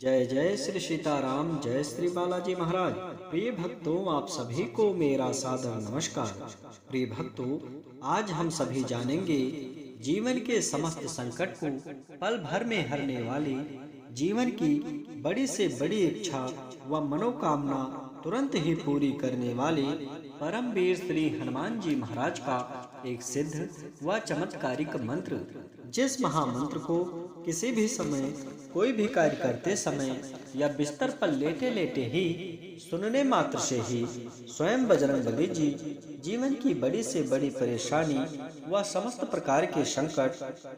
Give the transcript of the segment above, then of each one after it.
जय जय श्री सीताराम, जय श्री बालाजी महाराज। प्रिय भक्तों, आप सभी को मेरा सादर नमस्कार। प्रिय भक्तों, आज हम सभी जानेंगे जीवन के समस्त संकट को पल भर में हरने वाली, जीवन की बड़ी से बड़ी इच्छा व मनोकामना तुरंत ही पूरी करने वाले परम वीर श्री हनुमान जी महाराज का एक सिद्ध व चमत्कारिक मंत्र, जिस महामंत्र को किसी भी समय कोई भी कार्य करते समय या बिस्तर पर लेटे लेटे ही सुनने मात्र से ही स्वयं बजरंगबली जी जीवन की बड़ी से बड़ी परेशानी व समस्त प्रकार के संकट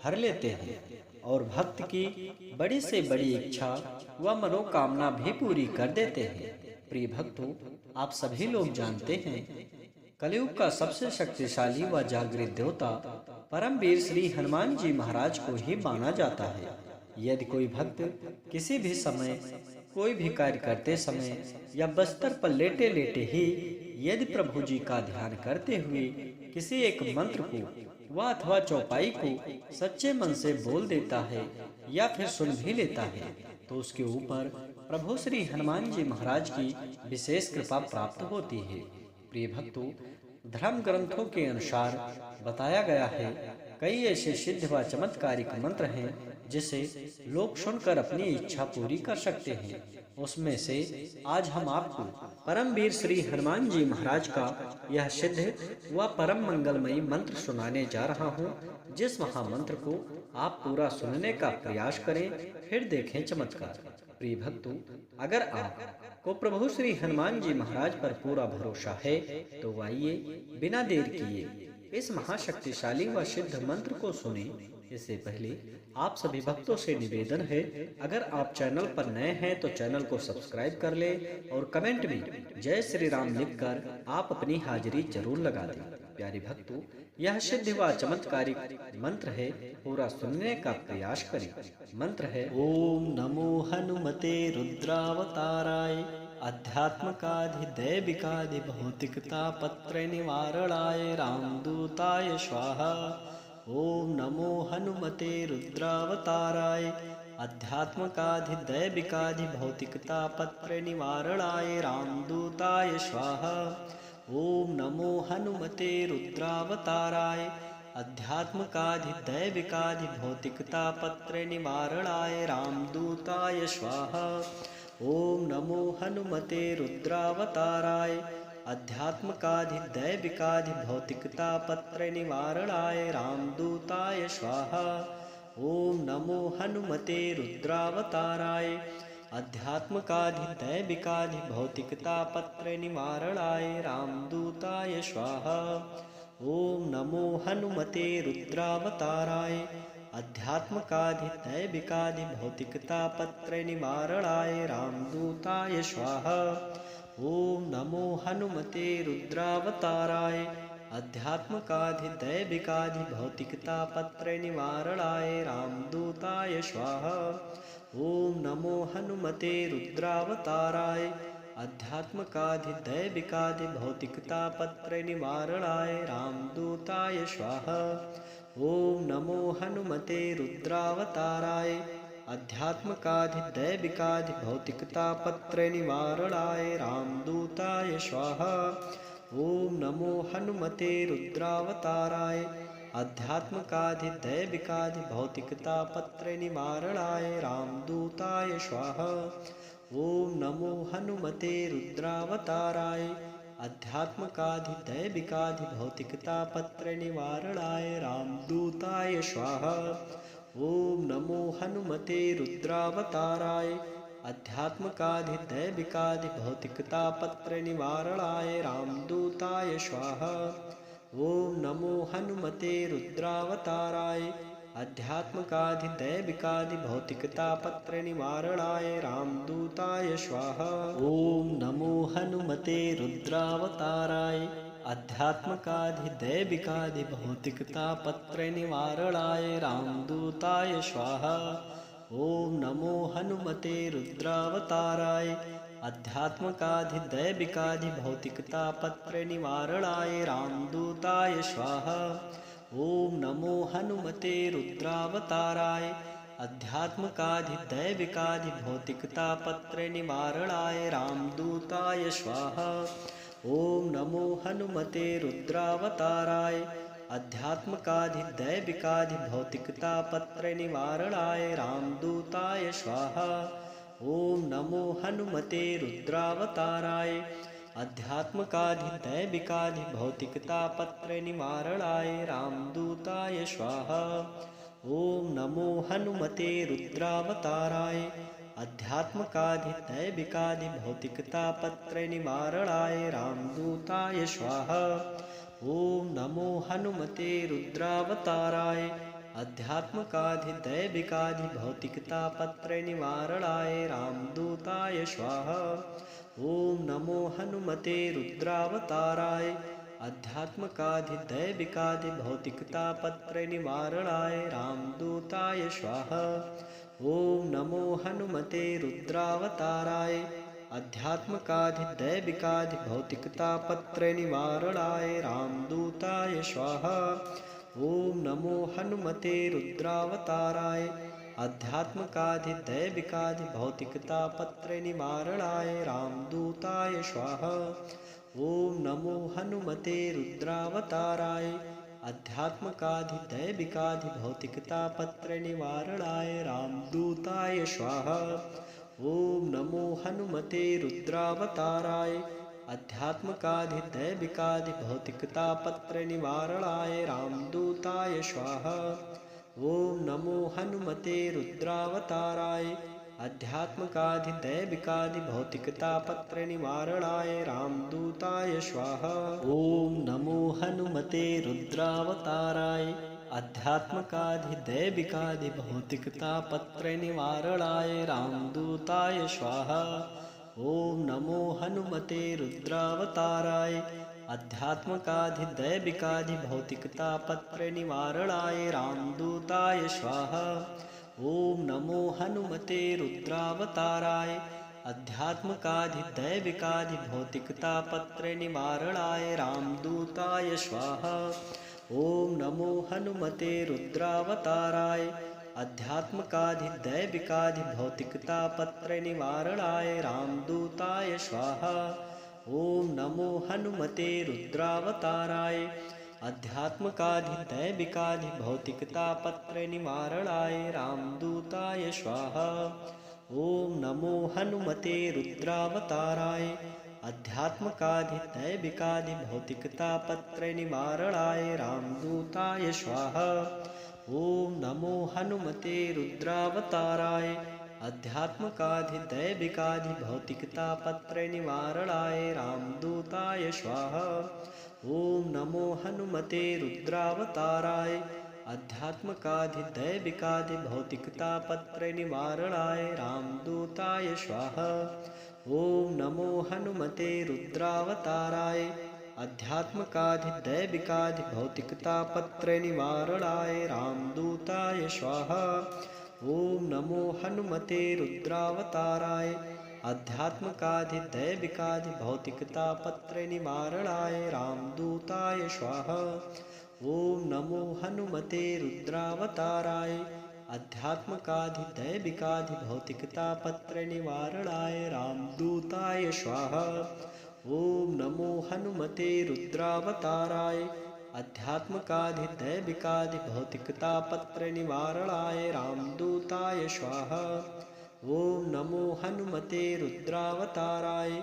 हर लेते हैं और भक्त की बड़ी से बड़ी इच्छा व मनोकामना भी पूरी कर देते हैं। प्रिय भक्तों, आप सभी लोग जानते हैं, कलयुग का सबसे शक्तिशाली व जागृत देवता परम वीर श्री हनुमान जी महाराज को ही माना जाता है। यदि कोई भक्त किसी भी समय कोई भी कार्य करते समय या बस्तर पर लेटे लेटे ही यदि प्रभु जी का ध्यान करते हुए किसी एक मंत्र को व अथवा चौपाई को सच्चे मन से बोल देता है या फिर सुन भी लेता है, तो उसके ऊपर प्रभु श्री हनुमान जी महाराज की विशेष कृपा प्राप्त होती है। प्रिय भक्तों, धर्म ग्रंथों के अनुसार बताया गया है, कई ऐसे सिद्ध व चमत्कारिक मंत्र हैं जिसे लोग सुनकर अपनी इच्छा पूरी कर सकते हैं। उसमें से आज हम आपको परम वीर श्री हनुमान जी महाराज का यह सिद्ध व परम मंगलमयी मंत्र सुनाने जा रहा हूँ, जिस महामंत्र को आप पूरा सुनने का प्रयास करें, फिर देखें चमत्कार। प्रिय भक्तों, अगर आप को प्रभु श्री हनुमान जी महाराज पर पूरा भरोसा है तो आइए बिना देर किए इस महाशक्तिशाली व सिद्ध मंत्र को सुने। इससे पहले आप सभी भक्तों से निवेदन है, अगर आप चैनल पर नए हैं तो चैनल को सब्सक्राइब कर ले और कमेंट में जय श्री राम लिखकर आप अपनी हाजिरी जरूर लगा दें। प्यारे भक्तों, यह सिद्ध व चमत्कारिक मंत्र है, पूरा सुनने का प्रयास करें। मंत्र है, ओम नमो हनुमते रुद्रावताराय आध्यात्मकाधिदैविकाधि भौतिकता पत्र निवारणाय रामदूताय स्वाहा। ओम नमो हनुमते रुद्रावताराय आध्यात्मकाधिदैविकाधि भौतिकता पत्र निवारणाय रामदूताय स्वाहा। ओम नमो हनुमते रुद्रावताराय आध्यात्मकाधिदैविकाधि भौतिकता पत्र निवारणाय रामदूताय स्वाहा। ओम नमो हनुमते रुद्रावताराय आध्यात्मकाधिदैविकाधि भौतिकता पत्र निवारणाय रामदूताय स्वाहा। ओम नमो हनुमते रुद्रावताराय आध्यात्मकाधिदैविकाधि भौतिकता पत्र निवारणाय रामदूताय स्वाहा। ओम नमो हनुमते रुद्रावताराय आध्यात्मकाधिदैविकाधि भौतिकता पत्र निवारणाय रामदूताय स्वाहा। ओम नमो हनुमते रुद्रावताराय आध्यात्मकाधिदैविकाधि भौतिकता पत्र निवारणाय रामदूताय स्वाहा। ओम नमो हनुमते रुद्रावताराय आध्यात्मकाधिदैविकाधि भौतिकता पत्र निवारणाय रामदूताय स्वाहा। ओम नमो हनुमते रुद्रावताराय आध्यात्मकाधिदैविकाधि भौतिकता पत्र निवारणाय रामदूताय स्वाहा। ओम नमो हनुमते रुद्रावताराय आध्यात्मकाधिदैविकाधि भौतिकता पत्र निवारणाय रामदूताय स्वाहा। ओम नमो हनुमते रुद्रावताराय आध्यात्मकाधिदैविकाधि भौतिकता पत्र निवारणाय रामदूताय स्वाहा। ओम नमो हनुमते रुद्रावताराय आध्यात्मकाधिदैविकाधि भौतिकता पत्र निवारणाय रामदूताय स्वाहा। ओम नमो हनुमते रुद्रावताराय आध्यात्मकाधिदैविकाधि भौतिकता पत्र निवारणाय रामदूताय स्वाहा। ओम नमो हनुमते रुद्रावताराय आध्यात्मकाधिदैविकाधि भौतिकता पत्र निवारणाय रामदूताय स्वाहा। ओम नमो हनुमते रुद्रावताराय आध्यात्मकाधिदैविकाधि भौतिकता पत्र निवारणाय रामदूताय स्वाहा। ओम नमो हनुमते रुद्रावताराय अध्यात्मकाधिदैविकाधिभौतिकतापत्रयनिवारणाय रामदूताय स्वाहा। ॐ नमो हनुमते रुद्रावताराय अध्यात्मकाधिदैविकाधिभौतिकतापत्रयनिवारणाय रामदूताय स्वाहा। ॐ नमो हनुमते रुद्रावताराय अध्यात्मकाधिदैविकाधिभौतिकतापत्रयनिवारणाय रामदूताय स्वाहा। ॐ नमो हनुमते रुद्रावताराय अध्यात्मकाधिदैविकाधिभौतिकतापत्रयनिवारणाय रामदूताय स्वाहा। ॐ नमो हनुमते रुद्रावताराय अध्यात्मकाधिदैविकाधिभौतिकतापत्रयनिवारणाय रामदूताय स्वाहा। ॐ नमो हनुमते रुद्रावताराय अध्यात्मकाधिदैविकाधिभौतिकतापत्रयनिवारणाय रामदूताय स्वाहा। ॐ नमो हनुमते रुद्रावताराय अध्यात्मकाधिदैविकाधिभौतिकतापत्रयनिवारणाय रामदूताय स्वाहा। ॐ नमो हनुमते रुद्रावताराय अध्यात्मकाधिदैविकाधिभौतिकतापत्रयनिवारणाय रामदूताय स्वाहा। ॐ नमो हनुमते रुद्रावताराय अध्यात्मकाधिदैविकाधिभौतिकतापत्रयनिवारणाय रामदूताय स्वाहा। ॐ नमो हनुमते रुद्रावताराय अध्यात्मकाधिदैविकाधिभौतिकतापत्रयनिवारणाय रामदूताय स्वाहा। ॐ नमो हनुमते रुद्रावताराय अध्यात्मकाधिदैविकाधिभौतिकतापत्रयनिवारणाय रामदूताय स्वाहा। ॐ नमो हनुमते रुद्रावताराय अध्यात्मकाधिदैविकाधिभौतिकतापत्रयनिवारणाय रामदूताय स्वाहा। ॐ नमो हनुमते रुद्रावताराय अध्यात्मकाधिदैविकाधिभौतिकतापत्रयनिवारणाय रामदूताय स्वाहा। ॐ नमो हनुमते रुद्रावताराय अध्यात्मकाधिदैविकाधिभौतिकतापत्रयनिवारणाय रामदूताय स्वाहा। ॐ नमो हनुमते रुद्रावताराय अध्यात्मकाधिदैविकाधिभौतिकतापत्रयनिवारणाय रामदूताय स्वाहा। ॐ नमो हनुमते रुद्रावताराय अध्यात्मकाधिदैविकाधिभौतिकतापत्रयनिवारणाय रामदूताय स्वाहा। ॐ नमो हनुमते रुद्रावताराय अध्यात्मकाधिदैविकाधिभौतिकतापत्रयनिवारणाय रामदूताय स्वाहा। ॐ नमो हनुमते रुद्रावताराय अध्यात्मकाधिदैविकाधिभौतिकतापत्रयनिवारणाय रामदूताय स्वाहा। ॐ नमो हनुमते रुद्रावताराय अध्यात्मकाधिदैविकाधिभौतिकतापत्रयनिवारणाय रामदूताय स्वाहा। ॐ नमो हनुमते रुद्रावताराय अध्यात्मकाधिदैविकाधिभौतिकतापत्रयनिवारणाय रामदूताय स्वाहा। ॐ नमो हनुमते रुद्रावताराय अध्यात्मकाधिदैविकाधिभौतिकतापत्रयनिवारणाय रामदूताय स्वाहा। ॐ नमो हनुमते रुद्रावताराय अध्यात्मकाधिदैविकाधिभौतिकतापत्रयनिवारणाय रामदूताय स्वाहा। ॐ नमो हनुमते रुद्रावताराय अध्यात्मकाधिदैविकाधिभौतिकतापत्रयनिवारणाय रामदूताय स्वाहा। ॐ नमो हनुमते रुद्रावताराय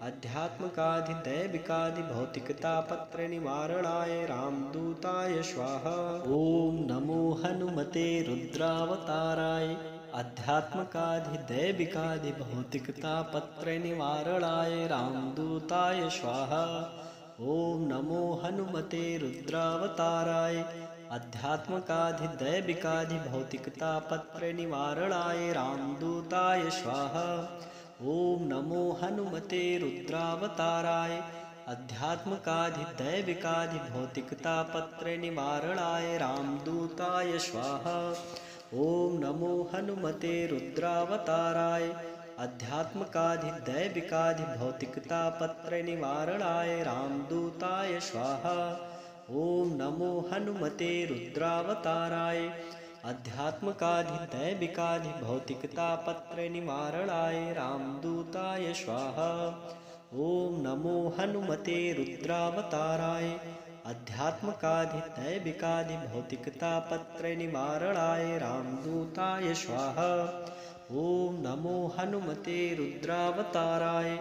अध्यात्मकाधिदैविकाधिभौतिकतापत्रयनिवारणाय रामदूताय स्वाहा। ॐ नमो हनुमते रुद्रावताराय अध्यात्मकाधिदैविकाधिभौतिकतापत्रयनिवारणाय रामदूताय स्वाहा। ॐ नमो हनुमते रुद्रावताराय अध्यात्मकाधिदैविकाधिभौतिकतापत्रयनिवारणाय रामदूताय स्वाहा। ॐ नमो हनुमते रुद्रावताराय अध्यात्मकाधिदैविकाधिभौतिकतापत्रयनिवारणाय रामदूताय स्वाहा। ॐ नमो हनुमते रुद्रावताराय अध्यात्मकाधिदैविकाधिभौतिकतापत्रयनिवारणाय रामदूताय स्वाहा। ॐ नमो हनुमते रुद्रावताराय अध्यात्मकाधिदैविकाधिभौतिकतापत्रयनिवारणाय रामदूताय स्वाहा। ॐ नमो हनुमते रुद्रावताराय अध्यात्मकाधिदैविकाधिभौतिकतापत्रयनिवारणाय रामदूताय स्वाहा। ॐ नमो हनुमते रुद्रावताराय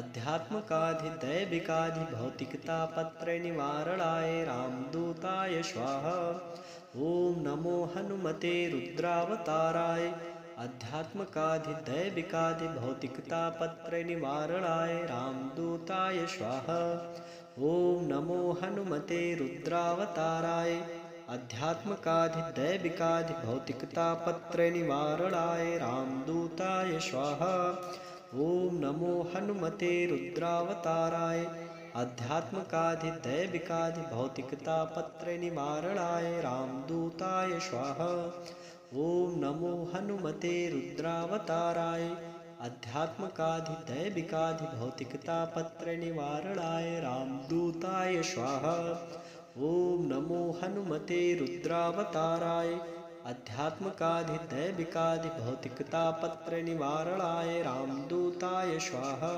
अध्यात्मकाधिदैविकाधिभौतिकतापत्रयनिवारणाय रामदूताय स्वाहा। ॐ नमो हनुमते रुद्रावताराय अध्यात्मकाधिदैविकाधिभौतिकतापत्रयनिवारणाय रामदूताय स्वाहा। ॐ नमो हनुमते रुद्रावताराय अध्यात्मकाधिदैविकाधिभौतिकतापत्रयनिवारणाय रामदूताय स्वाहा। ॐ नमो हनुमते रुद्रावताराय अध्यात्मकाधिदैविकाधिभौतिकतापत्रयनिवारणाय रामदूताय स्वाहा। ॐ नमो हनुमते रुद्रावताराय अध्यात्मकाधिदैविकाधिभौतिकतापत्रयनिवारणाय रामदूताय स्वाहा। ॐ नमो हनुमते रुद्रावताराय अध्यात्मकाधिदैविकाधिभौतिकतापत्रयनिवारणाय रामदूताय स्वाहा।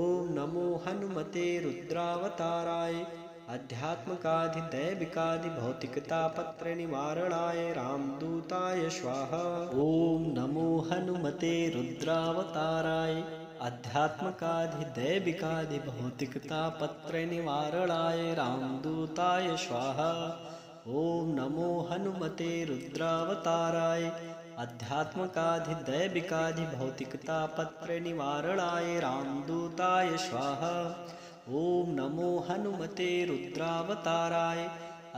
ॐ नमो हनुमते रुद्रावताराय अध्यात्मकाधिदैविकाधिभौतिकतापत्रयनिवारणाय रामदूताय स्वाहा। ॐ नमो हनुमते रुद्रावताराय अध्यात्मकाधिदैविकाधिभौतिकतापत्रयनिवारणाय रामदूताय स्वाहा। ॐ नमो हनुमते रुद्रावताराय अध्यात्मकाधिदैविकाधिभौतिकतापत्रयनिवारणाय रामदूताय स्वाहा। ॐ नमो हनुमते रुद्रावताराय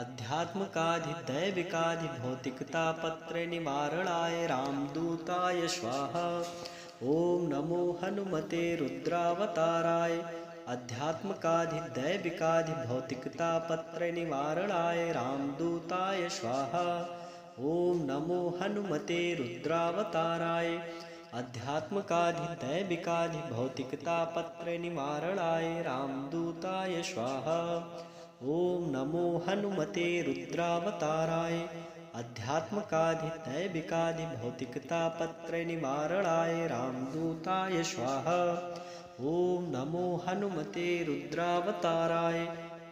अध्यात्मकाधिदैविकाधिभौतिकतापत्रयनिवारणाय रामदूताय स्वाहा। ॐ नमो हनुमते रुद्रावताराय अध्यात्मकाधिदैविकाधिभौतिकतापत्रयनिवारणाय रामदूताय स्वाहा। ॐ नमो हनुमते रुद्रावताराय अध्यात्मकाधिदैविकाधिभौतिकतापत्रयनिवारणाय रामदूताय स्वाहा। ॐ नमो हनुमते रुद्रावताराय अध्यात्मकाधिदैविकाधिभौतिकतापत्रयनिवारणाय रामदूताय स्वाहा। ॐ नमो हनुमते रुद्रावताराय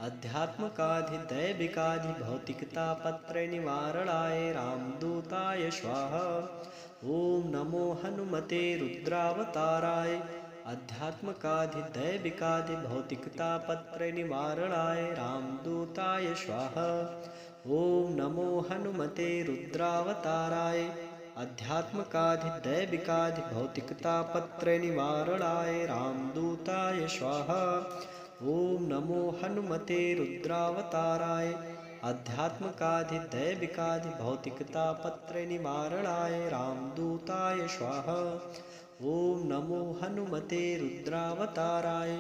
अध्यात्मकाधिदैविकाधिभौतिकतापत्रयनिवारणाय रामदूताय स्वाहा। ॐ नमो हनुमते रुद्रावताराय अध्यात्मकाधिदैविकाधिभौतिकतापत्रयनिवारणाय रामदूताय स्वाहा। ॐ नमो हनुमते रुद्रावताराय अध्यात्मकाधिदैविकाधिभौतिकतापत्रयनिवारणाय रामदूताय स्वाहा। ॐ नमो हनुमते रुद्रावताराय अध्यात्मकाधिदैविकाधिभौतिकतापत्रयनिवारणाय रामदूताय स्वाहा। ॐ नमो हनुमते रुद्रावताराय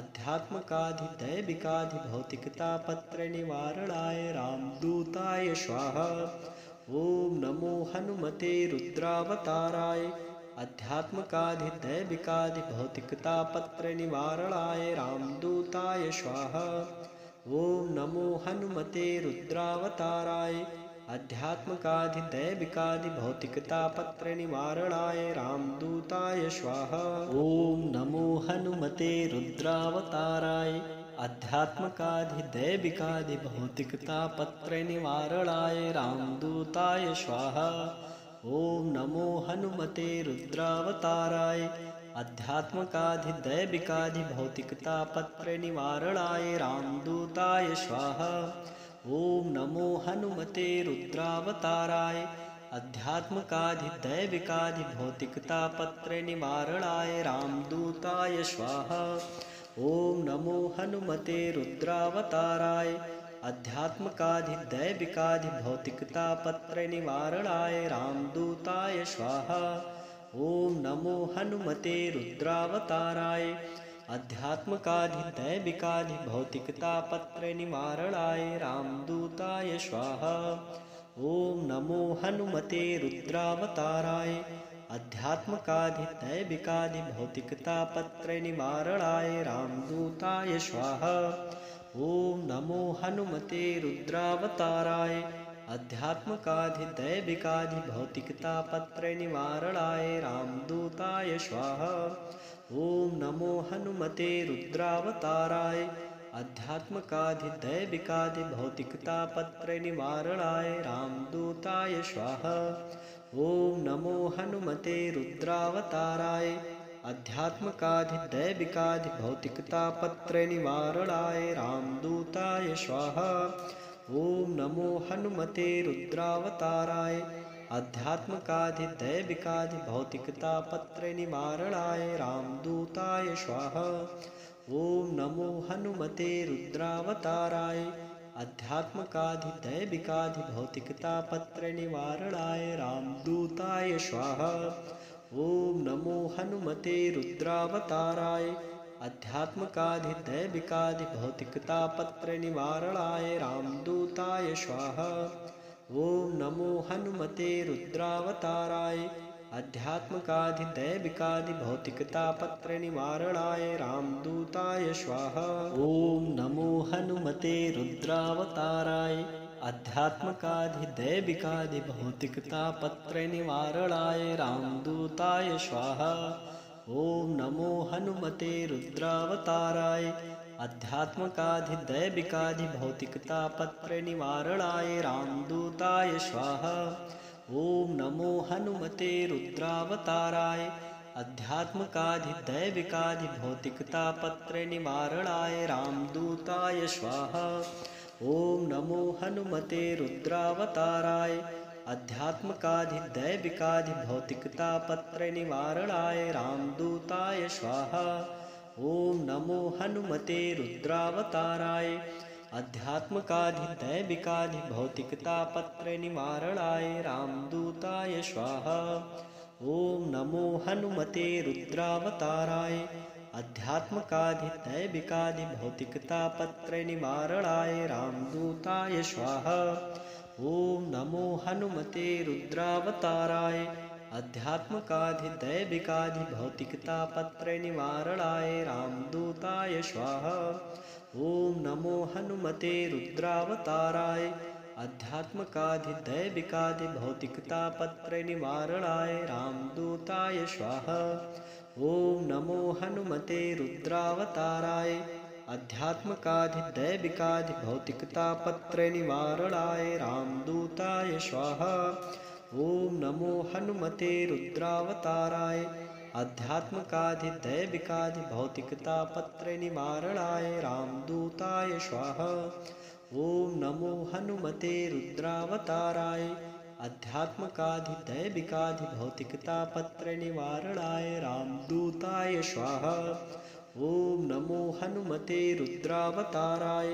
अध्यात्मकाधिदैविकाधिभौतिकतापत्रयनिवारणाय रामदूताय स्वाहा। ॐ नमो हनुमते रुद्रावताराय अध्यात्मकाधिदैविकाधिभौतिकतापत्रयनिवारणाय रामदूताय स्वाहा। ॐ नमो हनुमते रुद्रावताराय अध्यात्मकाधिदैविकाधिभौतिकतापत्रयनिवारणाय रामदूताय स्वाहा। ॐ नमो हनुमते रुद्रावताराय अध्यात्मकाधिदैविकाधिभौतिकतापत्रयनिवारणाय रामदूताय स्वाहा। ॐ नमो हनुमते रुद्रावताराय अध्यात्मकाधिदैविकाधिभौतिकतापत्रयनिवारणाय रामदूताय स्वाहा। ॐ नमो हनुमते रुद्रावताराय अध्यात्मकाधिदैविकाधिभौतिकतापत्रयनिवारणाय रामदूताय स्वाहा। ॐ नमो हनुमते रुद्रावताराय अध्यात्मकाधिदैविकाधिभौतिकतापत्रयनिवारणाय रामदूताय स्वाहा। ॐ नमो हनुमते रुद्रावताराय अध्यात्मकाधिदैविकाधिभौतिकतापत्रयनिवारणाय रामदूताय स्वाहा। ॐ नमो हनुमते रुद्रावताराय अध्यात्मकाधिदैविकाधिभौतिकतापत्रयनिवारणाय रामदूताय स्वाहा। ॐ नमो हनुमते रुद्रावताराय अध्यात्मकाधिदैविकाधिभौतिकतापत्रयनिवारणाय रामदूताय स्वाहा। ॐ नमो हनुमते रुद्रावताराय अध्यात्मकाधिदैविकाधिभौतिकतापत्रयनिवारणाय रामदूताय स्वाहा। ॐ नमो हनुमते रुद्रावताराय अध्यात्मकाधिदैविकाधिभौतिकतापत्रयनिवारणाय रामदूताय स्वाहा। ॐ नमो हनुमते रुद्रावताराय अध्यात्मकाधिदैविकाधिभौतिकतापत्रयनिवारणाय रामदूताय स्वाहा। ॐ नमो हनुमते रुद्रावताराय अध्यात्मकाधिदैविकाधिभौतिकतापत्रयनिवारणाय रामदूताय स्वाहा। ॐ नमो हनुमते रुद्रावताराय अध्यात्मकाधिदैविकाधिभौतिकतापत्रयनिवारणाय रामदूताय स्वाहा। ॐ नमो हनुमते रुद्रावताराय अध्यात्मकाधिदैविकाधिभौतिकतापत्रयनिवारणाय रामदूताय स्वाहा। ॐ नमो हनुमते रुद्रावताराय अध्यात्मकाधिदैविकाधिभौतिकतापत्रयनिवारणाय रामदूताय स्वाहा। ॐ नमो हनुमते रुद्रावताराय अध्यात्मकाधिदैविकाधिभौतिकतापत्रयनिवारणाय रामदूताय स्वाहा। ॐ नमो हनुमते रुद्रावताराय अध्यात्मकाधिदैविकाधिभौतिकतापत्रयनिवारणाय रामदूताय स्वाहा। ॐ नमो हनुमते रुद्रावताराय अध्यात्मकाधिदैविकाधिभौतिकतापत्रयनिवारणाय रामदूताय स्वाहा। ॐ नमो हनुमते रुद्रावताराय अध्यात्मकाधिदैविकाधिभौतिकतापत्रयनिवारणाय रामदूताय स्वाहा। ॐ नमो हनुमते रुद्रावताराय अध्यात्मकाधिदैविकाधिभौतिकतापत्रयनिवारणाय रामदूताय स्वाहा। ॐ नमो हनुमते रुद्रावताराय अध्यात्मकाधिदैविकाधिभौतिकतापत्रयनिवारणाय रामदूताय स्वाहा। ॐ नमो हनुमते रुद्रावताराय अध्यात्मकाधिदैविकाधिभौतिकतापत्रयनिवारणाय रामदूताय स्वाहा। ॐ नमो हनुमते रुद्रावताराय अध्यात्मकाधिदैविकाधिभौतिकतापत्रयनिवारणाय रामदूताय स्वाहा। ॐ नमो हनुमते रुद्रावताराय अध्यात्मकाधिदैविकाधिभौतिकतापत्रयनिवारणाय रामदूताय स्वाहा। ॐ नमो हनुमते रुद्रावताराय अध्यात्मकाधिदैविकाधिभौतिकतापत्रयनिवारणाय रामदूताय स्वाहा। ॐ नमो हनुमते रुद्रावताराय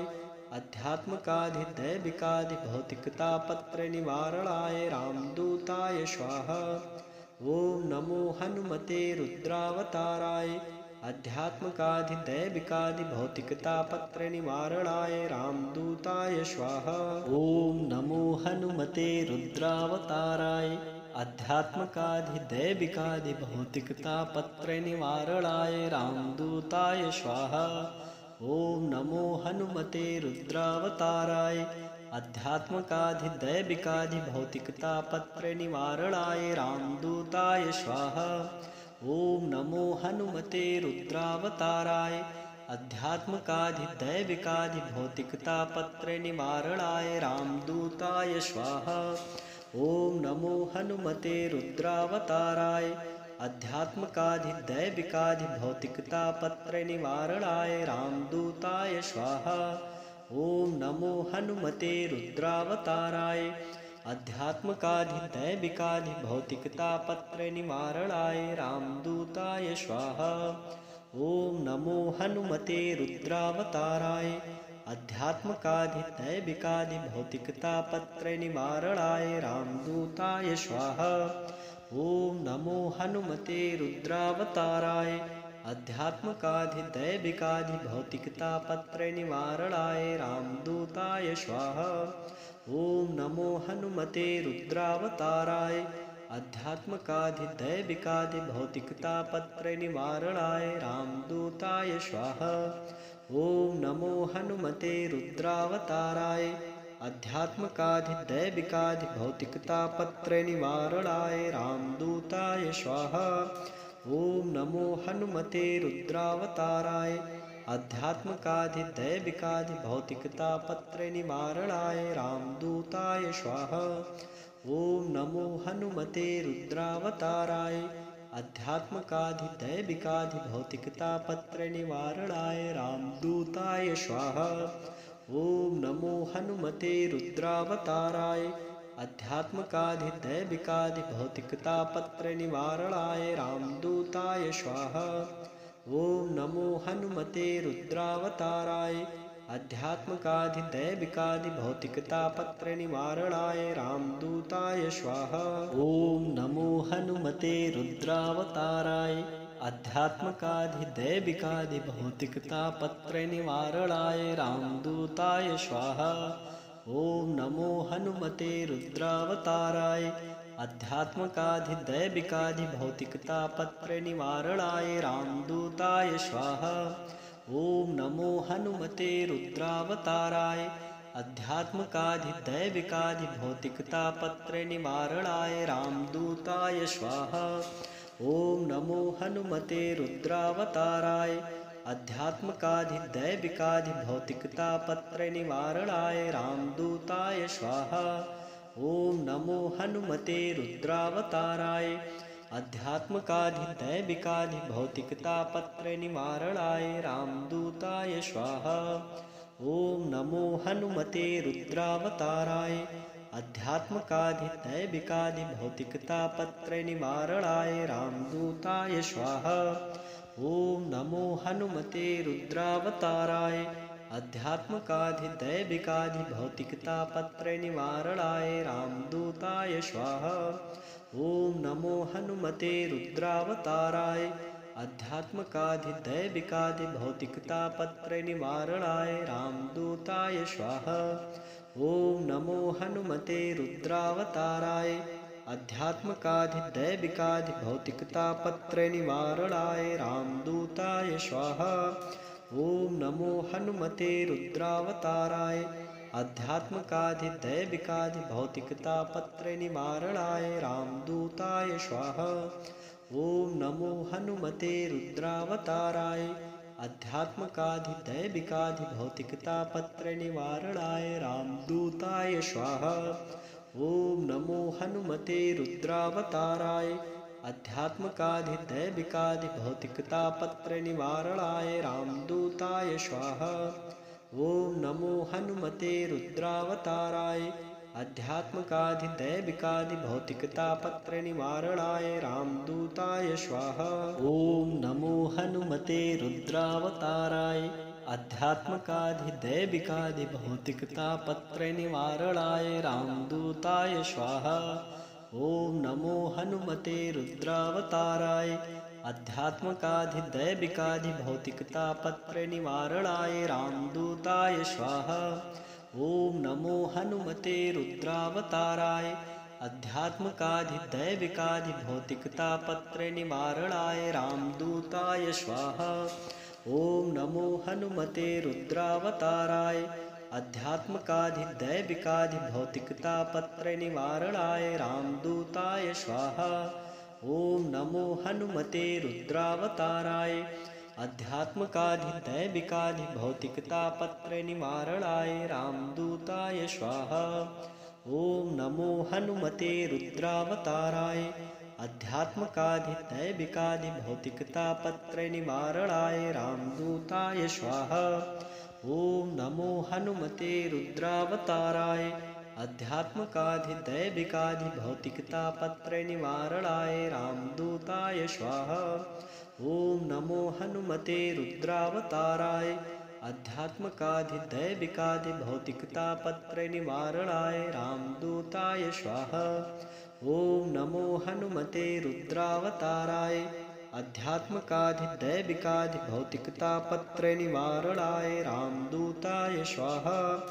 अध्यात्मकाधिदैविकाधिभौतिकतापत्रयनिवारणाय रामदूताय स्वाहा। ॐ नमो हनुमते रुद्रावताराय अध्यात्मकाधिदैविकाधिभौतिकतापत्रयनिवारणाय रामदूताय स्वाहा। ॐ नमो हनुमते रुद्रावताराय अध्यात्मकाधिदैविकाधिभौतिकतापत्रयनिवारणाय रामदूताय स्वाहा। ॐ नमो हनुमते रुद्रावताराय अध्यात्मकाधिदैविकाधिभौतिकतापत्रयनिवारणाय रामदूताय स्वाहा। ॐ नमो हनुमते रुद्रावताराय अध्यात्मकाधिदैविकाधिभौतिकतापत्रयनिवारणाय रामदूताय स्वाहा। ॐ नमो हनुमते रुद्रावताराय अध्यात्मकाधिदैविकाधिभौतिकतापत्रयनिवारणाय रामदूताय स्वाहा। ॐ नमो हनुमते रुद्रावताराय अध्यात्मकाधिदैविकाधिभौतिकतापत्रयनिवारणाय रामदूताय स्वाहा। ॐ नमो हनुमते रुद्रावताराय अध्यात्मकाधिदैविकाधिभौतिकतापत्रयनिवारणाय रामदूताय स्वाहा। ॐ नमो हनुमते रुद्रावताराय अध्यात्मकाधिदैविकाधिभौतिकतापत्रयनिवारणाय रामदूताय स्वाहा। ॐ नमो हनुमते रुद्रावताराय अध्यात्मकाधिदैविकाधिभौतिकतापत्रयनिवारणाय रामदूताय स्वाहा। ॐ नमो हनुमते रुद्रावताराय अध्यात्मकाधिदैविकाधिभौतिकतापत्रयनिवारणाय रामदूताय स्वाहा। ओम नमो हनुमते रुद्रावताराय अध्यात्मकाधिदैविकाधिभौतिकतापत्रयनिवारणाय रामदूताय स्वाहा। ओम नमो हनुमते रुद्रावताराय अध्यात्मकाधिदैविकाधिभौतिकतापत्रयनिवारणाय रामदूताय स्वाहा। ओम नमो हनुमते रुद्रावताराय अध्यात्मकाधिदैविकाधिभौतिकतापत्रयनिवारणाय रामदूताय स्वाहा। ओम नमो हनुमते रुद्रावताराय अध्यात्मकाधिदैविकाधिभौतिकतापत्रयनिवारणाय रामदूताय स्वाहा। ओम नमो हनुमते रुद्रावताराय अध्यात्मकाधिदैविकाधिभौतिकतापत्रयनिवारणाय रामदूताय स्वाहा। ओम नमो हनुमते रुद्रावताराय अध्यात्मकाधिदैविकाधिभौतिकतापत्रयनिवारणाय रामदूताय स्वाहा। ओम नमो हनुमते रुद्रावताराय अध्यात्मकाधिदैविकाधिभौतिकतापत्रयनिवारणाय रामदूताय स्वाहा। ओम नमो हनुमते रुद्रावताराय अध्यात्मकाधिदैविकाधिभौतिकतापत्रयनिवारणाय रामदूताय स्वाहा। ओम नमो हनुमते रुद्रावताराय अध्यात्मकाधिदैविकाधिभौतिकतापत्रयनिवारणाय रामदूताय स्वाहा। ओम नमो हनुमते रुद्रावताराय अध्यात्मकाधिदैविकाधिभौतिकतापत्रयनिवारणाय रामदूताय स्वाहा। ओम नमो हनुमते रुद्रावताराय अध्यात्मकाधिदैविकाधिभौतिकतापत्रयनिवारणाय रामदूताय स्वाहा। ओम नमो हनुमते रुद्रावताराय अध्यात्मकाधिदैविकाधिभौतिकतापत्रयनिवारणाय रामदूताय स्वाहा। ओम नमो हनुमते रुद्रावताराय अध्यात्मकाधिदैविकाधिभौतिकतापत्रयनिवारणाय रामदूताय स्वाहा। ओम नमो हनुमते रुद्रावताराय अध्यात्मकाधिदैविकाधिभौतिकतापत्रयनिवारणाय रामदूताय स्वाहा। ओम नमो हनुमते रुद्रावताराय अध्यात्मकाधिदैविकाधिभौतिकतापत्रयनिवारणाय रामदूताय स्वाहा। ओम नमो हनुमते रुद्रावताराय अध्यात्मकाधिदैविकाधिभौतिकतापत्रयनिवारणाय रामदूताय स्वाहा। ओम नमो हनुमते रुद्रावताराय अध्यात्मकाधिदैविकाधिभौतिकतापत्रयनिवारणाय रामदूताय स्वाहा। ओम नमो हनुमते रुद्रावताराय अध्यात्मकाधिदैविकाधिभौतिकतापत्रयनिवारणाय रामदूताय स्वाहा। ओम नमो हनुमते रुद्रावताराय अध्यात्मकाधिदैविकाधिभौतिकतापत्रयनिवारणाय रामदूताय स्वाहा। ओम नमो हनुमते रुद्रावताराय अध्यात्मकाधिदैविकाधिभौतिकतापत्रयनिवारणाय रामदूताय स्वाहा। ओम नमो हनुमते रुद्रावताराय अध्यात्मकाधिदैविकाधिभौतिकतापत्रयनिवारणाय रामदूताय स्वाहा। ओम नमो हनुमते रुद्रावताराय अध्यात्मकाधिदैविकाधिभौतिकतापत्रयनिवारणाय रामदूताय स्वाहा। ओम नमो हनुमते रुद्रावताराय अध्यात्मकाधिदैविकाधिभौतिकतापत्रयनिवारणाय रामदूताय स्वाहा। ओम नमो हनुमते रुद्रावताराय अध्यात्मकाधिदैविकाधिभौतिकतापत्रयनिवारणाय रामदूताय स्वाहा। ओम नमो हनुमते रुद्रावताराय अध्यात्मकाधिदैविकाधिभौतिकतापत्रयनिवारणाय रामदूताय स्वाहा। ओम नमो हनुमते रुद्रावताराय अध्यात्मकाधिदैविकाधिभौतिकतापत्रयनिवारणाय रामदूताय स्वाहा।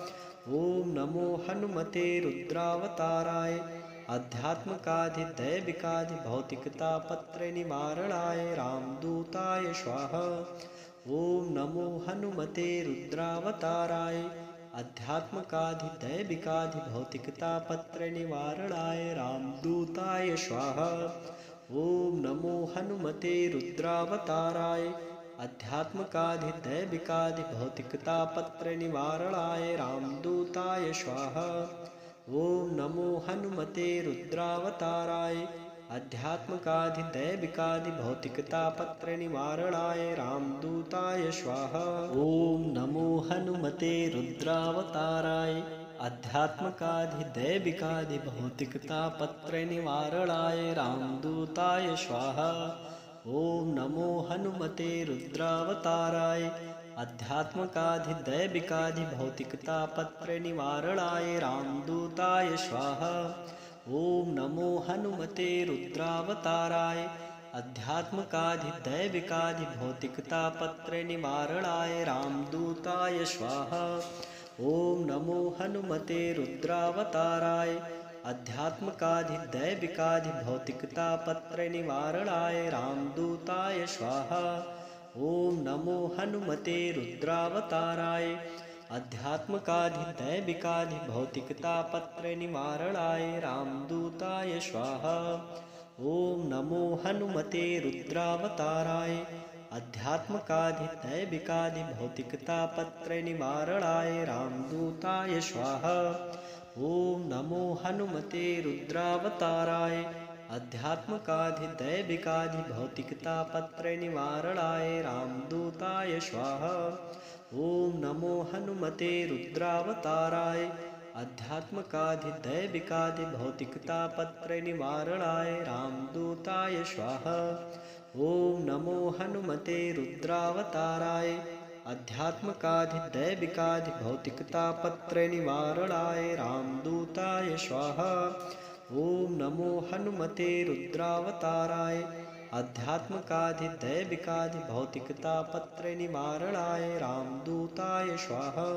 ओम नमो हनुमते रुद्रावताराय अध्यात्मकाधिदैविकाधिभौतिकतापत्रयनिवारणाय रामदूताय स्वाहा। ओम नमो हनुमते रुद्रावताराय अध्यात्मकाधिदैविकाधिभौतिकतापत्रनिवारणाय रामदूताय स्वाहा। ॐ नमो हनुमते रुद्रावताराय अध्यात्मकाधिदैविकाधिभौतिकतापत्रनिवारणाय रामदूताय स्वाहा। ॐ नमो हनुमते रुद्रावताराय अध्यात्मकाधिदैविकाधिभौतिकतापत्रनिवारणाय रामदूताय स्वाहा। ॐ नमो हनुमते रुद्रावताराय अध्यात्मकाधिदैविकाधिभौतिकतापत्रनिवारणाय रामदूताय स्वाहा। ॐ नमो हनुमते रुद्रावताराय अध्यात्मकाधिदैविकाधिभौतिकतापत्रनिवारणाय रामदूताय स्वाहा। ॐ नमो हनुमते रुद्रावताराय अध्यात्मकाधिदैविकाधिभौतिकतापत्रनिवारणाय रामदूताय स्वाहा। ॐ नमो हनुमते रुद्रावताराय अध्यात्मकाधिदैविकाधिभौतिकतापत्रनिवारणाय रामदूताय स्वाहा। ॐ नमो हनुमते रुद्रावताराय अध्यात्मकाधिदैविकाधिभौतिकतापत्रनिवारणाय रामदूताय स्वाहा। ॐ नमो हनुमते रुद्रावताराय अध्यात्मकाधिदैविकाधिभौतिकतापत्रनिवारणाय रामदूताय स्वाहा। ॐ नमो हनुमते रुद्रावताराय अध्यात्मकाधिदैविकाधिभौतिकतापत्रनिवारणाय रामदूताय स्वाहा। ॐ नमो हनुमते रुद्रावताराय अध्यात्मकाधिदैविकाधिभौतिकतापत्रनिवारणाय रामदूताय स्वाहा। ॐ नमो हनुमते रुद्रावताराय अध्यात्मकाधिदैविकाधिभौतिकतापत्रनिवारणाय रामदूताय स्वाहा। ॐ नमो हनुमते रुद्रावताराय अध्यात्मकाधिदैविकाधिभौतिकतापत्रनिवारणाय रामदूताय स्वाहा।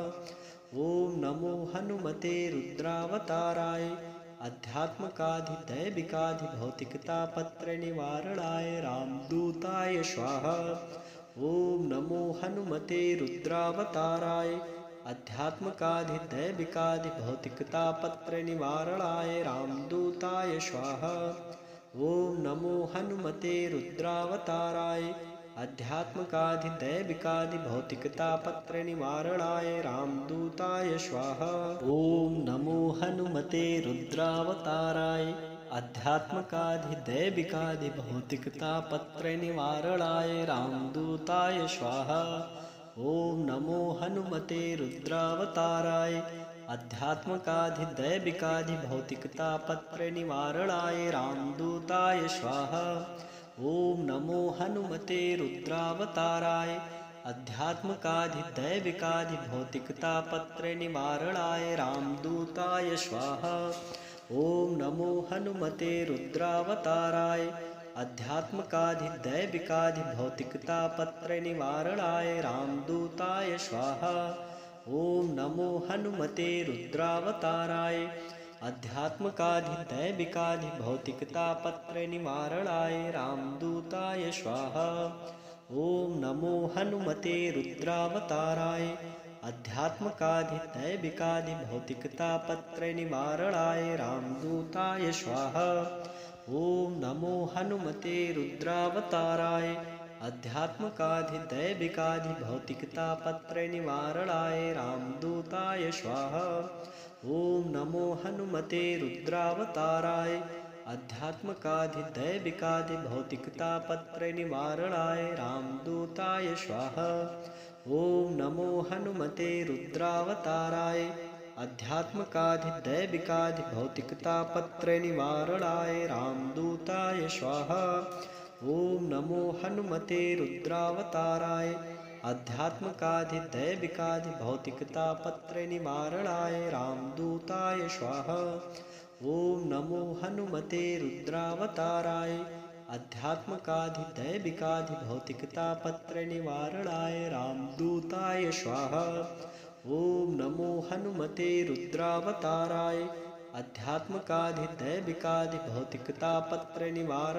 ॐ नमो हनुमते रुद्रावताराय अध्यात्मकाधिदैविकाधिभौतिकतापत्रनिवारणाय रामदूताय स्वाहा। ॐ नमो हनुमते रुद्रावताराय अध्यात्मकाधिदैविकाधिभौतिकतापत्रनिवारणाय रामदूताय स्वाहा। ॐ नमो हनुमते रुद्रावताराय अध्यात्मकाधिदैविकाधिभौतिकतापत्रनिवारणाय रामदूताय स्वाहा। ॐ नमो हनुमते रुद्रावताराय अध्यात्मकाधिदैविकाधिभौतिकतापत्रनिवारणाय रामदूताय स्वाहा। ॐ नमो हनुमते रुद्रावताराय अध्यात्मकाधिदैविकाधिभौतिकतापत्रनिवारणाय रामदूताय स्वाहा। ॐ नमो हनुमते रुद्रावताराय अध्यात्मकाधिदैविकाधिभौतिकतापत्रनिवारणाय रामदूताय स्वाहा। ॐ नमो हनुमते रुद्रावताराय अध्यात्मकाधिदैविकाधिभौतिकतापत्रनिवारणाय रामदूताय स्वाहा। ॐ नमो हनुमते रुद्रावताराय अध्यात्मकाधिदैविकाधिभौतिकतापत्रनिवारणाय रामदूताय स्वाहा। ॐ नमो हनुमते रुद्रावताराय अध्यात्मकाधिदैविकाधिभौतिकतापत्रनिवारणाय रामदूताय स्वाहा। ॐ नमो हनुमते रुद्रावताराय अध्यात्मकाधिदैविकाधिभौतिकतापत्रनिवारणाय रामदूताय स्वाहा। ॐ नमो हनुमते रुद्रावताराय अध्यात्मकाधिदैविकाधिभौतिकतापत्रनिवारणाय रामदूताय स्वाहा। ॐ नमो हनुमते रुद्रावताराय अध्यात्मकाधिदैविकाधिभौतिकतापत्रनिवारणाय रामदूताय स्वाहा। ॐ नमो हनुमते रुद्रावताराय अध्यात्मकाधिदैविकाधिभौतिकतापत्रनिवारणाय रामदूताय स्वाहा। ॐ नमो हनुमते रुद्रावताराय अध्यात्मकाधिदैविकाधिभौतिकतापत्रनिवारणाय रामदूताय स्वाहा। ॐ नमो हनुमते रुद्रावताराय अध्यात्मकाधिदैविकाधिभौतिकतापत्रनिवारणाय